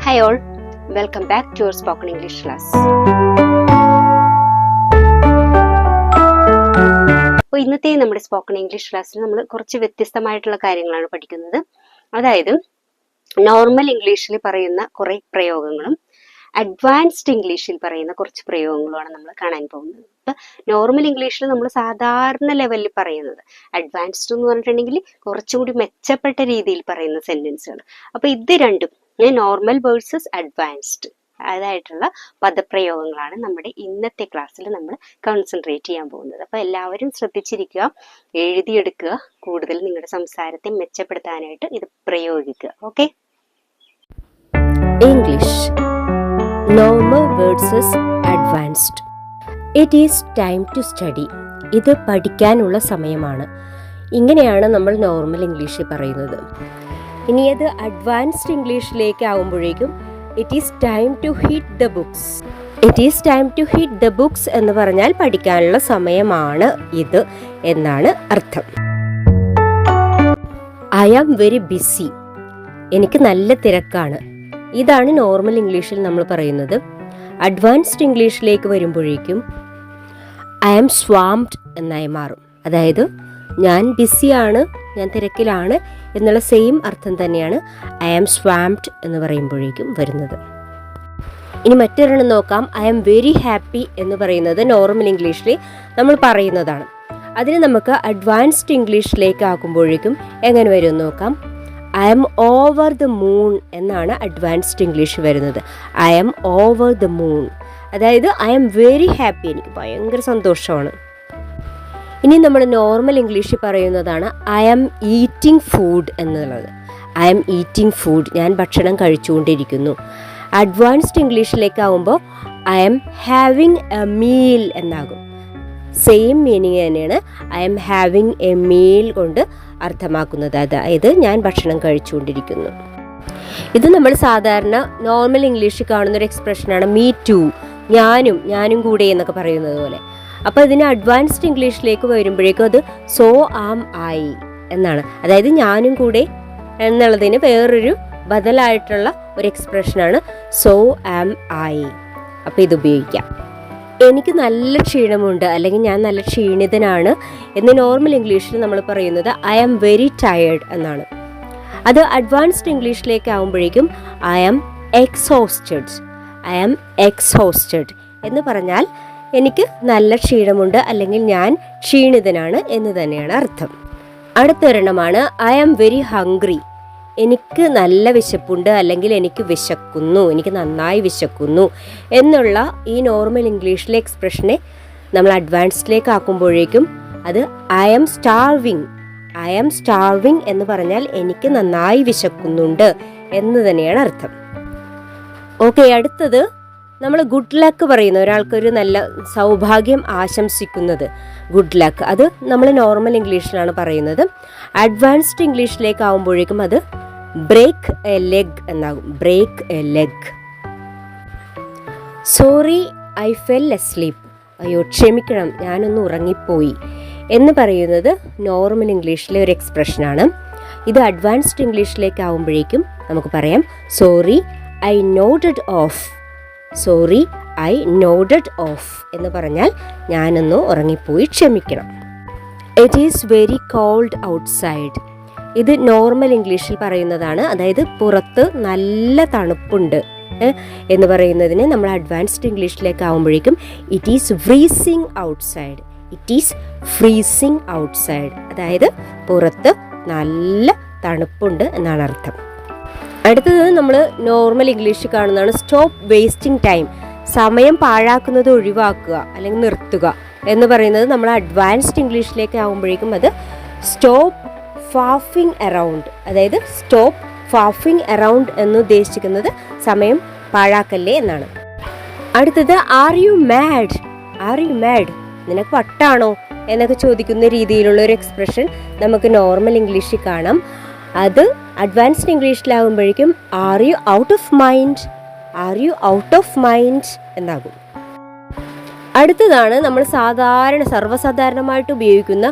Hi all, welcome back to your spoken English class. അപ്പോൾ ഇന്നത്തെ നമ്മുടെ സ്പോക്കൺ ഇംഗ്ലീഷ് ക്ലാസ്സിൽ നമ്മൾ കുറച്ച് വ്യത്യസ്തമായിട്ടുള്ള കാര്യങ്ങളാണ് പഠിക്കുന്നത്. അതായത് നോർമൽ ഇംഗ്ലീഷിൽ പറയുന്ന കുറേ പ്രയോഗങ്ങളും അഡ്വാൻസ്ഡ് ഇംഗ്ലീഷിൽ പറയുന്ന കുറച്ച് പ്രയോഗങ്ങളുമാണ് നമ്മൾ കാണാൻ പോകുന്നത്. ഇപ്പം നോർമൽ ഇംഗ്ലീഷിൽ നമ്മൾ സാധാരണ ലെവലിൽ പറയുന്നത്, അഡ്വാൻസ്ഡ് എന്ന് പറഞ്ഞിട്ടുണ്ടെങ്കിൽ കുറച്ചുകൂടി മെച്ചപ്പെട്ട രീതിയിൽ പറയുന്ന സെന്റൻസുകൾ. അപ്പോൾ ഇത് രണ്ടും നോർമൽ വേഴ്സസ് അഡ്വാൻസ്ഡ് അതായിട്ടുള്ള പദപ്രയോഗങ്ങളാണ് നമ്മുടെ ഇന്നത്തെ ക്ലാസ്സിൽ നമ്മൾ കോൺസെൻട്രേറ്റ് ചെയ്യാൻ പോകുന്നത്. അപ്പോൾ എല്ലാവരും ശ്രദ്ധിച്ചിരിക്കുക, എഴുതിയെടുക്കുക, കൂടുതൽ നിങ്ങളുടെ സംസാരത്തെ മെച്ചപ്പെടുത്താനായിട്ട് ഇത് പ്രയോഗിക്കുക. Okay? English normal versus advanced. It is time to study. ഇത് പഠിക്കാനുള്ള സമയമാണ്. ഇങ്ങനെയാണ് നമ്മൾ നോർമൽ ഇംഗ്ലീഷിൽ പറയുന്നത്. ഇനി അത് അഡ്വാൻസ്ഡ് ഇംഗ്ലീഷിലേക്ക് ആകുമ്പോഴേക്കും it is time to hit the books. It is time to hit the books എന്ന് പറഞ്ഞാൽ പഠിക്കാനുള്ള സമയമാണ് ഇത് എന്നാണ് അർത്ഥം. I am very busy. എനിക്ക് നല്ല തിരക്കാണ്. ഇതാണ് നോർമൽ ഇംഗ്ലീഷിൽ നമ്മൾ പറയുന്നത്. അഡ്വാൻസ്ഡ് ഇംഗ്ലീഷിലേക്ക് വരുമ്പോഴേക്കും ഐ ആം സ്വാംപ്ഡ് എന്നായി മാറും. അതായത് ഞാൻ ബിസിയാണ്, ഞാൻ തിരക്കിലാണ് എന്നുള്ള സെയിം അർത്ഥം തന്നെയാണ് ഐ ആം സ്വാംപ്ഡ് എന്ന് പറയുമ്പോഴേക്കും വരുന്നത്. ഇനി മറ്റൊരെണ്ണം നോക്കാം. ഐ ആം വെരി ഹാപ്പി എന്ന് പറയുന്നത് നോർമൽ ഇംഗ്ലീഷിൽ നമ്മൾ പറയുന്നതാണ്. അതിന് നമുക്ക് അഡ്വാൻസ്ഡ് ഇംഗ്ലീഷിലേക്ക് ആക്കുമ്പോഴേക്കും എങ്ങനെ വരും എന്ന് നോക്കാം. I am over the moon എന്നാണ് അഡ്വാൻസ്ഡ് ഇംഗ്ലീഷ് വരുന്നത്. I am over the moon, അതായത് ഐ ആം വെരി ഹാപ്പി, എനിക്ക് ഭയങ്കര സന്തോഷമാണ്. ഇനി നമ്മൾ നോർമൽ ഇംഗ്ലീഷിൽ പറയുന്നതാണ് ഐ ആം ഈറ്റിംഗ് ഫുഡ് എന്നുള്ളത്. ഐ ആം ഈറ്റിംഗ് ഫുഡ്, ഞാൻ ഭക്ഷണം കഴിച്ചുകൊണ്ടിരിക്കുന്നു. അഡ്വാൻസ്ഡ് ഇംഗ്ലീഷിലേക്കാവുമ്പോൾ I am having a meal എന്നാകും. സെയിം മീനിങ് തന്നെയാണ് I am having a meal കൊണ്ട് അർത്ഥമാക്കുന്നത്. അതായത് ഞാൻ ഭക്ഷണം കഴിച്ചുകൊണ്ടിരിക്കുന്നു. ഇത് നമ്മൾ സാധാരണ നോർമൽ ഇംഗ്ലീഷിൽ കാണുന്നൊരു എക്സ്പ്രഷനാണ് മീ ടു, ഞാനും കൂടെ എന്നൊക്കെ പറയുന്നത് പോലെ. അപ്പോൾ ഇതിന് അഡ്വാൻസ്ഡ് ഇംഗ്ലീഷിലേക്ക് വരുമ്പോഴേക്കും അത് സോ ആം ഐ എന്നാണ്. അതായത് ഞാനും കൂടെ എന്നുള്ളതിന് വേറൊരു ബദലായിട്ടുള്ള ഒരു എക്സ്പ്രഷനാണ് സോ ആം ഐ. അപ്പോൾ ഇത് ഉപയോഗിക്കാം. എനിക്ക് നല്ല ക്ഷീണമുണ്ട്, അല്ലെങ്കിൽ ഞാൻ നല്ല ക്ഷീണിതനാണ് എന്ന് നോർമൽ ഇംഗ്ലീഷിൽ നമ്മൾ പറയുന്നത് ഐ ആം വെരി ടയേർഡ് എന്നാണ്. അത് അഡ്വാൻസ്ഡ് ഇംഗ്ലീഷിലേക്ക് ആകുമ്പോഴേക്കും I am exhausted. I am exhausted എന്ന് പറഞ്ഞാൽ എനിക്ക് നല്ല ക്ഷീണമുണ്ട് അല്ലെങ്കിൽ ഞാൻ ക്ഷീണിതനാണ് എന്ന് തന്നെയാണ് അർത്ഥം. അടുത്തൊരെണ്ണമാണ് ഐ ആം വെരി ഹംഗ്രി. എനിക്ക് നല്ല വിശപ്പുണ്ട് അല്ലെങ്കിൽ എനിക്ക് വിശക്കുന്നു, എനിക്ക് നന്നായി വിശക്കുന്നു എന്നുള്ള ഈ നോർമൽ ഇംഗ്ലീഷിലെ എക്സ്പ്രഷനെ നമ്മൾ അഡ്വാൻസ്ഡിലേക്ക് ആക്കുമ്പോഴേക്കും അത് I am starving. I am starving എന്ന് പറഞ്ഞാൽ എനിക്ക് നന്നായി വിശക്കുന്നുണ്ട് എന്ന് തന്നെയാണ് അർത്ഥം. ഓക്കെ, അടുത്തത് നമ്മൾ ഗുഡ് ലക്ക് പറയുന്ന, ഒരാൾക്കൊരു നല്ല സൗഭാഗ്യം ആശംസിക്കുന്നത് ഗുഡ് ലക്ക്, അത് നമ്മൾ നോർമൽ ഇംഗ്ലീഷിലാണ് പറയുന്നത്. അഡ്വാൻസ്ഡ് ഇംഗ്ലീഷിലേക്ക് ആകുമ്പോഴേക്കും അത് ബ്രേക്ക് എ ലെഗ് എന്നാകും. Break a leg. Sorry I fell asleep. അയ്യോ ക്ഷമിക്കണം, ഞാനൊന്ന് ഉറങ്ങിപ്പോയി എന്ന് പറയുന്നത് നോർമൽ ഇംഗ്ലീഷിലെ ഒരു എക്സ്പ്രഷനാണ്. ഇത് അഡ്വാൻസ്ഡ് ഇംഗ്ലീഷിലേക്ക് ആകുമ്പോഴേക്കും നമുക്ക് പറയാം sorry I nodded of. Sorry I nodded of എന്ന് പറഞ്ഞാൽ ഞാനൊന്ന് ഉറങ്ങിപ്പോയി, ക്ഷമിക്കണം. It is very called outside. ഇത് നോർമൽ ഇംഗ്ലീഷിൽ പറയുന്നതാണ്. അതായത് പുറത്ത് നല്ല തണുപ്പുണ്ട് എന്ന് പറയുന്നതിന് നമ്മൾ അഡ്വാൻസ്ഡ് ഇംഗ്ലീഷിലേക്ക് ആകുമ്പോഴേക്കും it is freezing outside. It is freezing outside, അതായത് പുറത്ത് നല്ല തണുപ്പുണ്ട് എന്നാണ് അർത്ഥം. അടുത്തത് നമ്മൾ നോർമൽ ഇംഗ്ലീഷിൽ കാണുന്നതാണ് സ്റ്റോപ്പ് വേസ്റ്റിംഗ് ടൈം. സമയം പാഴാക്കുന്നത് ഒഴിവാക്കുക അല്ലെങ്കിൽ നിർത്തുക എന്ന് പറയുന്നത് നമ്മൾ അഡ്വാൻസ്ഡ് ഇംഗ്ലീഷിലേക്ക് ആകുമ്പോഴേക്കും അത് സ്റ്റോപ്പ് ഫാഫിങ് അറൗണ്ട്. അതായത് സ്റ്റോപ്പ് ഫാഫിങ് അറൗണ്ട് എന്ന് ഉദ്ദേശിക്കുന്നത് സമയം പാഴാക്കല്ലേ എന്നാണ്. അടുത്തത് are you mad. Are you mad, നിനക്ക് വട്ടാണോ എന്നൊക്കെ ചോദിക്കുന്ന രീതിയിലുള്ള ഒരു എക്സ്പ്രഷൻ നമുക്ക് നോർമൽ ഇംഗ്ലീഷിൽ കാണാം. അത് അഡ്വാൻസ്ഡ് ഇംഗ്ലീഷിലാകുമ്പോഴേക്കും are you out of mind. Are you out of mind എന്നാകും. അടുത്തതാണ് നമ്മൾ സർവ്വസാധാരണമായിട്ട് ഉപയോഗിക്കുന്ന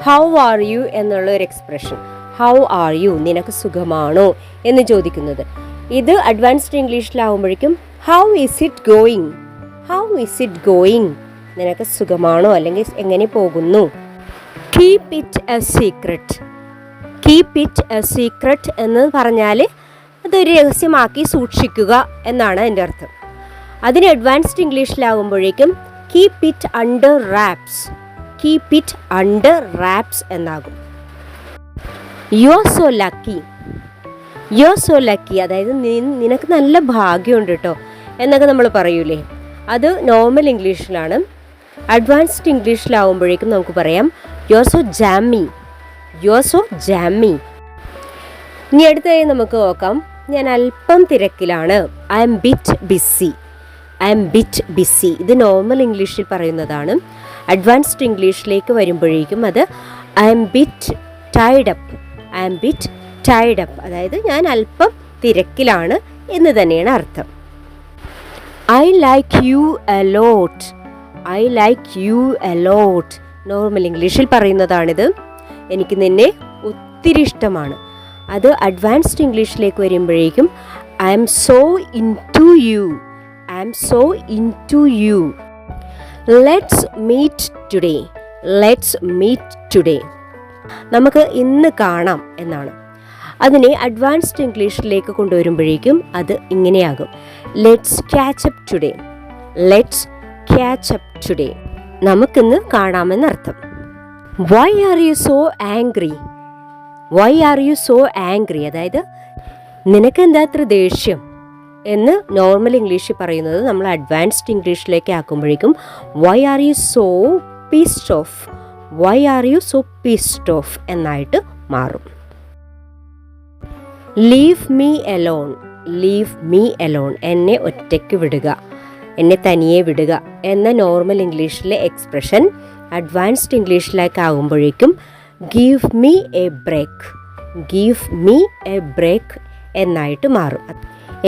ഹൗ ആർ യു എന്നുള്ള ഒരു എക്സ്പ്രഷൻ. ഹൗ ആർ യു, നിനക്ക് സുഖമാണോ എന്ന് ചോദിക്കുന്നത്. ഇത് അഡ്വാൻസ്ഡ് ഇംഗ്ലീഷിലാവുമ്പോഴേക്കും how is it going, how is it going, നിനക്ക് സുഖമാണോ അല്ലെങ്കിൽ എങ്ങനെ പോകുന്നു. Keep it a secret, keep it a secret എന്ന് പറഞ്ഞാൽ അതൊരു രഹസ്യമാക്കി സൂക്ഷിക്കുക എന്നാണ് അതിൻ്റെ അർത്ഥം. അതിന് അഡ്വാൻസ്ഡ് ഇംഗ്ലീഷിലാവുമ്പോഴേക്കും keep it under wraps, keep it under wraps എന്നാകും. You are so lucky, you are so lucky, അതായത് നിനക്ക് നല്ല ഭാഗ്യമുണ്ട് കേട്ടോ എന്നൊക്കെ നമ്മൾ പറയൂലേ, അത് നോർമൽ ഇംഗ്ലീഷിലാണ്. അഡ്വാൻസ്ഡ് ഇംഗ്ലീഷിലാവുമ്പോഴേക്കും നമുക്ക് പറയാം you are so jammy, you are so jammy. ഇനി അടുത്തായി നമുക്ക് നോക്കാം, ഞാൻ അല്പം തിരക്കിലാണ്, I am bit busy, I am bit busy. ഇത് നോർമൽ ഇംഗ്ലീഷിൽ പറയുന്നതാണ്. അഡ്വാൻസ്ഡ് ഇംഗ്ലീഷിലേക്ക് വരുമ്പോഴേക്കും അത് I am bit tied up, I am bit tied up, അതായത് ഞാൻ അല്പം തിരക്കിലാണ് എന്ന് തന്നെയാണ് അർത്ഥം. I like you a lot, I like you a lot, normal ഇംഗ്ലീഷിൽ പറയുന്നതാണിത്. എനിക്ക് നിന്നെ ഒത്തിരി ഇഷ്ടമാണ്. അത് അഡ്വാൻസ്ഡ് ഇംഗ്ലീഷിലേക്ക് വരുമ്പോഴേക്കും I am so into you, I am so into you. Let's meet today, let's meet today, നമുക്ക് ഇന്ന് കാണാം എന്നാണ്. അതിനെ അഡ്വാൻസ്ഡ് ഇംഗ്ലീഷിലേക്ക് കൊണ്ടുവരുമ്പോഴേക്കും അത് ഇങ്ങനെയാകും, let's catch up today, let's catch up today, നമുക്കിന്ന് കാണാമെന്നർത്ഥം. Why are you so angry, why are you so angry, അതായത് നിനക്ക് എന്താ അത്ര ദേഷ്യം എന്ന് നോർമൽ ഇംഗ്ലീഷിൽ പറയുന്നത് നമ്മൾ അഡ്വാൻസ്ഡ് ഇംഗ്ലീഷിലേക്ക് ആക്കുമ്പോഴേക്കും why are you so pissed off, why are you so pissed off എന്നായിട്ട് മാറും. Leave me alone, leave me alone, എന്നെ ഒറ്റയ്ക്ക് വിടുക, എന്നെ തനിയെ വിടുക എന്ന നോർമൽ ഇംഗ്ലീഷിലെ എക്സ്പ്രഷൻ അഡ്വാൻസ്ഡ് ഇംഗ്ലീഷിലേക്ക് ആകുമ്പോഴേക്കും give me a break, give me a break എന്നായിട്ട് മാറും.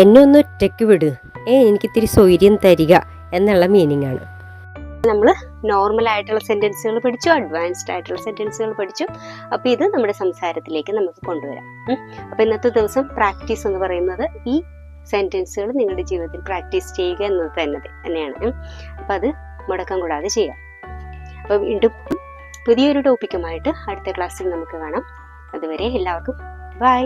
എന്നെ ഒന്ന് ഒറ്റയ്ക്ക് വിട്, എനിക്കിത്തിരി സ്വൈര്യം തരിക എന്നുള്ള മീനിങ് ആണ്. നമ്മൾ നോർമൽ ആയിട്ടുള്ള സെന്റൻസുകൾ പഠിച്ചു, അഡ്വാൻസ്ഡ് ആയിട്ടുള്ള സെന്റൻസുകൾ പഠിച്ചു. അപ്പോൾ ഇത് നമ്മുടെ സംസാരത്തിലേക്ക് നമുക്ക് കൊണ്ടുവരാം. അപ്പോൾ ഇന്നത്തെ ദിവസം പ്രാക്ടീസ് എന്ന് പറയുന്നത് ഈ സെന്റൻസുകൾ നിങ്ങളുടെ ജീവിതത്തിൽ പ്രാക്ടീസ് ചെയ്യുക എന്നത് തന്നെയാണ്. അപ്പം അത് മുടക്കം കൂടാതെ ചെയ്യാം. അപ്പോൾ വീണ്ടും പുതിയൊരു ടോപ്പിക്കുമായിട്ട് അടുത്ത ക്ലാസ്സിൽ നമുക്ക് കാണാം. അതുവരെ എല്ലാവർക്കും ബൈ.